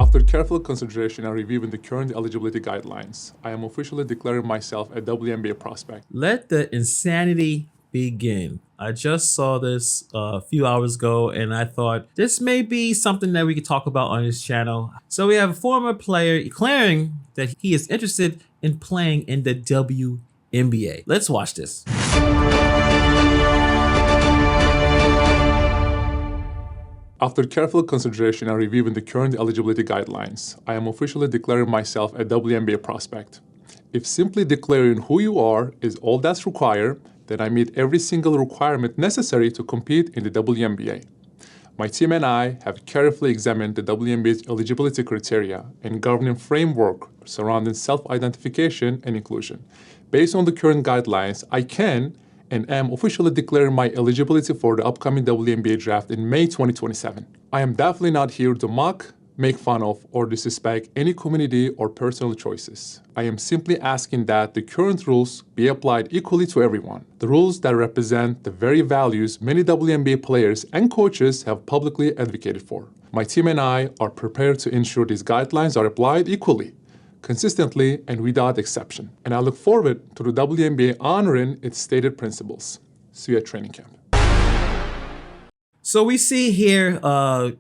After careful consideration and reviewing the current eligibility guidelines, I am officially declaring myself a WNBA prospect. Let the insanity begin. I just saw this a few hours ago and I thought this may be something that we could talk about on this channel. So we have a former player declaring that he is interested in playing in the WNBA. Let's watch this. After careful consideration and reviewing the current eligibility guidelines, I am officially declaring myself a WNBA prospect. If simply declaring who you are is all that's required, then I meet every single requirement necessary to compete in the WNBA. My team and I have carefully examined the WNBA's eligibility criteria and governing framework surrounding self-identification and inclusion. Based on the current guidelines, I can and am officially declaring my eligibility for the upcoming WNBA Draft in May 2027. I am definitely not here to mock, make fun of, or disrespect any community or personal choices. I am simply asking that the current rules be applied equally to everyone. The rules that represent the very values many WNBA players and coaches have publicly advocated for. My team and I are prepared to ensure these guidelines are applied equally, consistently, and without exception. And I look forward to the WNBA honoring its stated principles. See you at training camp. So we see here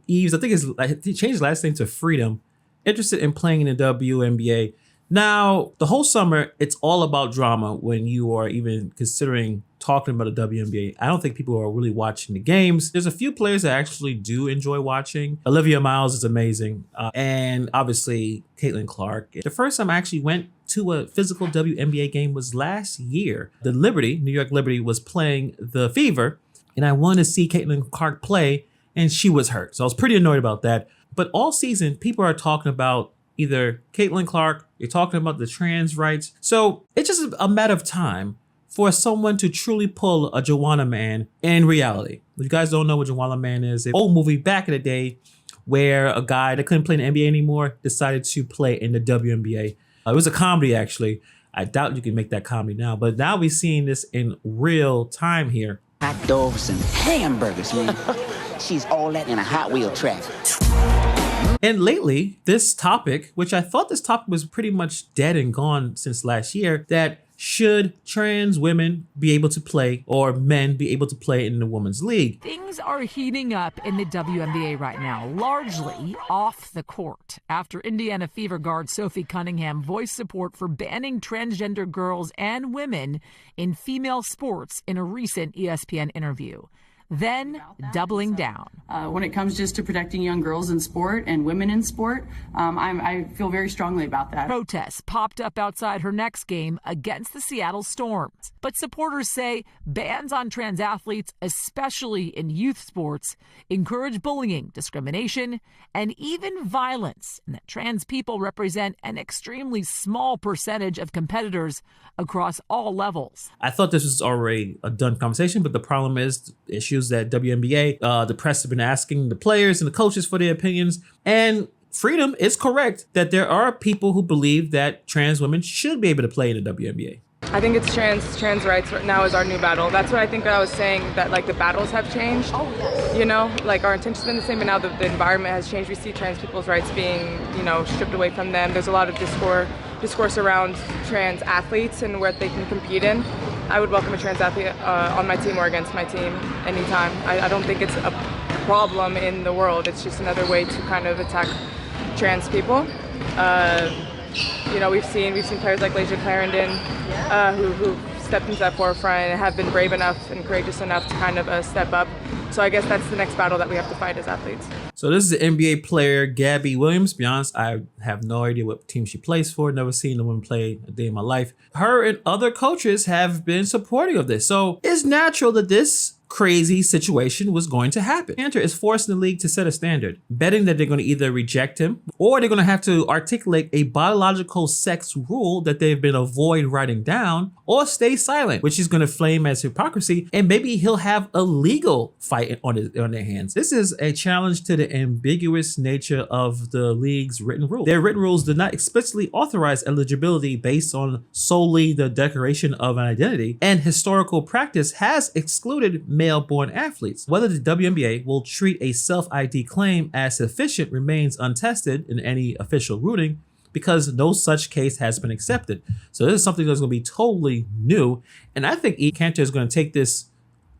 Eves, I think he changed his last name to Freedom, interested in playing in the WNBA. Now, the whole summer, it's all about drama when you are even considering talking about the WNBA. I don't think people are really watching the games. There's a few players that actually do enjoy watching. Olivia Miles is amazing. And obviously, Caitlin Clark. The first time I actually went to a physical WNBA game was last year. The Liberty, New York Liberty, was playing the Fever, and I wanted to see Caitlin Clark play, and she was hurt. So I was pretty annoyed about that. But all season, people are talking about either Caitlin Clark, you're talking about the trans rights. So it's just a matter of time for someone to truly pull a Joanna Man in reality. If you guys don't know what Joanna Man is, an old movie back in the day where a guy that couldn't play in the NBA anymore decided to play in the WNBA. It was a comedy, actually. I doubt you can make that comedy now, but now we're seeing this in real time here. Hot dogs and hamburgers, man. She's all that in a Hot Wheel track. And lately, this topic, which I thought this topic was pretty much dead and gone since last year, that should trans women be able to play or men be able to play in the women's league? Things are heating up in the WNBA right now, largely off the court, after Indiana Fever guard Sophie Cunningham voiced support for banning transgender girls and women in female sports in a recent ESPN interview. Then doubling down. When it comes just to protecting young girls in sport and women in sport, I feel very strongly about that. Protests popped up outside her next game against the Seattle Storms. But supporters say bans on trans athletes, especially in youth sports, encourage bullying, discrimination, and even violence, and that trans people represent an extremely small percentage of competitors across all levels. I thought this was already a done conversation, but the problem is issues that WNBA, the press have been asking the players and the coaches for their opinions. And Freedom is correct that there are people who believe that trans women should be able to play in the WNBA. I think it's trans rights right now is our new battle. That's what I think I was saying, that like the battles have changed. Oh, yes. You know, like our intentions have been the same, but now the environment has changed. We see trans people's rights being, stripped away from them. There's a lot of discourse around trans athletes and what they can compete in. I would welcome a trans athlete on my team or against my team anytime. I don't think it's a problem in the world. It's just another way to kind of attack trans people. We've seen players like Lasia Clarendon who stepped into that forefront and have been brave enough and courageous enough to kind of step up. So I guess that's the next battle that we have to fight as athletes. So this is the NBA player Gabby Williams. To be honest, I have no idea what team she plays for. Never seen the woman play a day in my life. Her and other coaches have been supportive of this. So it's natural that this crazy situation was going to happen. Kanter is forcing the league to set a standard, betting that they're going to either reject him or they're going to have to articulate a biological sex rule that they've been avoid writing down, or stay silent, which is going to flame as hypocrisy, and maybe he'll have a legal fight on their hands. This is a challenge to the ambiguous nature of the league's written rule. Their written rules do not explicitly authorize eligibility based on solely the declaration of an identity, and historical practice has excluded male-born athletes. Whether the WNBA will treat a self-ID claim as sufficient remains untested in any official ruling because no such case has been accepted. So this is something that's going to be totally new. And I think Enes Kanter is going to take this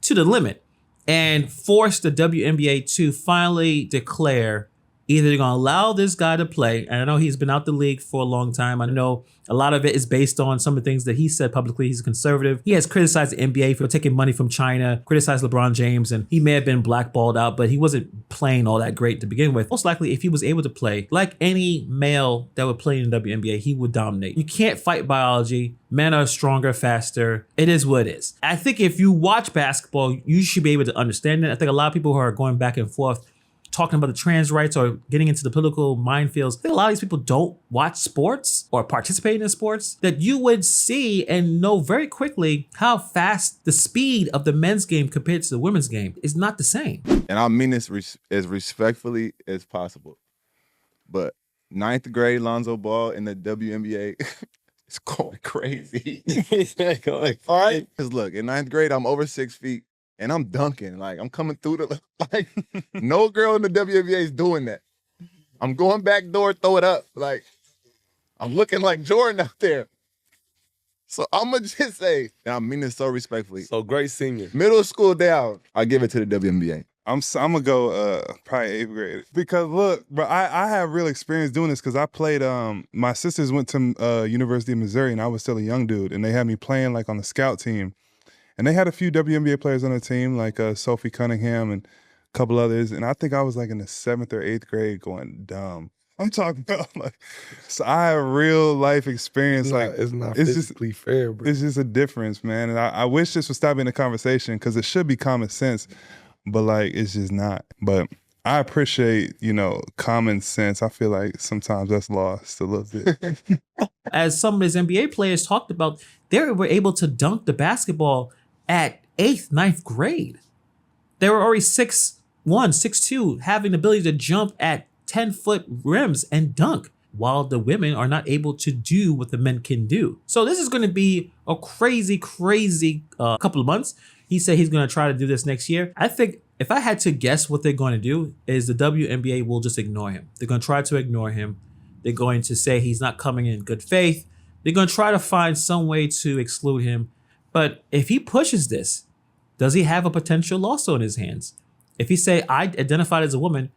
to the limit and force the WNBA to finally declare either they're going to allow this guy to play. And I know he's been out the league for a long time. I know a lot of it is based on some of the things that he said publicly. He's a conservative. He has criticized the NBA for taking money from China, criticized LeBron James, and he may have been blackballed out, but he wasn't playing all that great to begin with. Most likely, if he was able to play, like any male that would play in the WNBA, he would dominate. You can't fight biology. Men are stronger, faster. It is what it is. I think if you watch basketball, you should be able to understand it. I think a lot of people who are going back and forth talking about the trans rights or getting into the political minefields, I think a lot of these people don't watch sports or participate in sports, that you would see and know very quickly how fast the speed of the men's game compared to the women's game is not the same. And I mean this as respectfully as possible. But 9th grade Lonzo Ball in the WNBA is going crazy. All right? Because look, in 9th grade, I'm over 6 feet. And I'm dunking, like I'm coming through the, like no girl in the WNBA is doing that. I'm going back door, throw it up. Like I'm looking like Jordan out there. So I'm gonna just say, and I mean this so respectfully. So great senior. Middle school down, I give it to the WNBA. I'm gonna go probably 8th grade. Because look, bro, I have real experience doing this because I played, my sisters went to University of Missouri and I was still a young dude and they had me playing like on the scout team. And they had a few WNBA players on the team, like Sophie, Cunningham, and a couple others. And I think I was like in the 7th or 8th grade going dumb. I'm talking about like, so I have real life experience. It's not physically fair, bro. It's just a difference, man. And I wish this would stop being a conversation because it should be common sense, but like it's just not. But I appreciate, common sense. I feel like sometimes that's lost a little bit. As some of his NBA players talked about, they were able to dunk the basketball at 8th, 9th grade. They were already 6'1", 6'2", having the ability to jump at 10-foot rims and dunk, while the women are not able to do what the men can do. So this is going to be a crazy, crazy couple of months. He said he's going to try to do this next year. I think if I had to guess what they're going to do is the WNBA will just ignore him. They're going to try to ignore him. They're going to say he's not coming in good faith. They're going to try to find some way to exclude him. But if he pushes this, does he have a potential lawsuit in his hands? If he say, I identified as a woman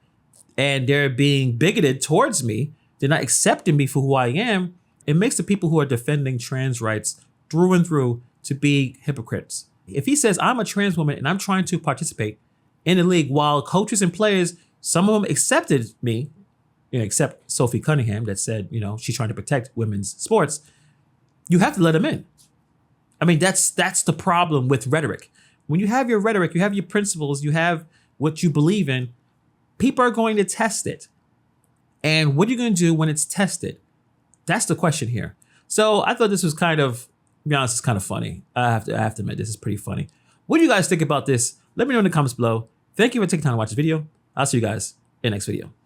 and they're being bigoted towards me, they're not accepting me for who I am, it makes the people who are defending trans rights through and through to be hypocrites. If he says, I'm a trans woman and I'm trying to participate in the league while coaches and players, some of them accepted me, except Sophie Cunningham that said, she's trying to protect women's sports, you have to let him in. I mean, that's the problem with rhetoric. When you have your rhetoric, you have your principles, you have what you believe in, people are going to test it. And what are you going to do when it's tested? That's the question here. So I thought this was kind of, to be honest, it's kind of funny. I have to admit, this is pretty funny. What do you guys think about this? Let me know in the comments below. Thank you for taking time to watch this video. I'll see you guys in the next video.